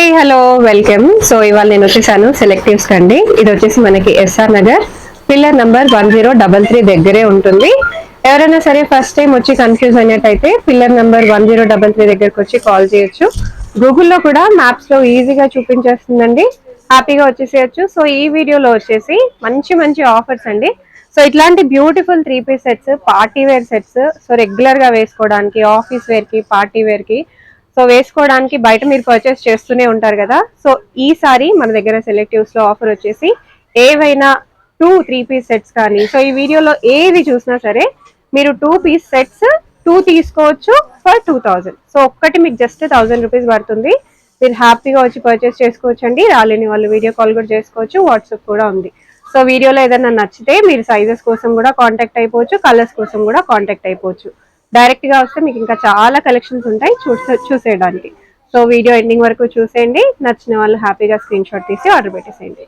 Hi hello welcome. So ఇవాళ నేను వచ్చేసాను సెలెక్టివ్స్ కండి. ఇది వచ్చేసి మనకి ఎస్ఆర్ నగర్ పిల్లర్ నంబర్ 1033 దగ్గరే ఉంటుంది. ఎవరైనా సరే ఫస్ట్ టైం వచ్చి కన్ఫ్యూజ్ అయినట్టయితే పిల్లర్ నంబర్ 1033 దగ్గరకు వచ్చి కాల్ చేయొచ్చు. గూగుల్లో కూడా మ్యాప్స్ లో ఈజీగా చూపించేస్తుందండి. హ్యాపీగా వచ్చేసేయచ్చు. సో ఈ వీడియోలో వచ్చేసి మంచి మంచి ఆఫర్స్ అండి. సో ఇట్లాంటి beautiful 3 piece sets, party wear sets, so regular గా వేసుకోవడానికి, ఆఫీస్ వేర్ కి, పార్టీ వేర్ కి, సో వేసుకోవడానికి బయట మీరు పర్చేస్ చేస్తూనే ఉంటారు కదా. సో ఈసారి మన దగ్గర సెలెక్టివ్స్ లో ఆఫర్ వచ్చేసి ఏవైనా 3 పీస్ సెట్స్ కానీ, సో ఈ వీడియోలో ఏది చూసినా సరే మీరు 2 పీస్ సెట్స్ 2 తీసుకోవచ్చు ఫర్ 2000. సో ఒక్కటి మీకు జస్ట్ 1000 రూపీస్ పడుతుంది. మీరు హ్యాపీగా వచ్చి పర్చేస్ చేసుకోవచ్చు అండి. రాలేని వాళ్ళు వీడియో కాల్ కూడా చేసుకోవచ్చు, వాట్సాప్ కూడా ఉంది. సో వీడియోలో ఏదైనా నచ్చితే మీరు సైజెస్ కోసం కూడా కాంటాక్ట్ అయిపోవచ్చు, కలర్స్ కోసం కూడా కాంటాక్ట్ అయిపోవచ్చు. డైరెక్ట్ గా వస్తే మీకు ఇంకా చాలా కలెక్షన్స్ ఉంటాయి చూసేయడానికి. సో వీడియో ఎండింగ్ వరకు చూసేయండి. నచ్చిన వాళ్ళు హ్యాపీగా స్క్రీన్ షాట్ తీసి ఆర్డర్ పెట్టేసేయండి.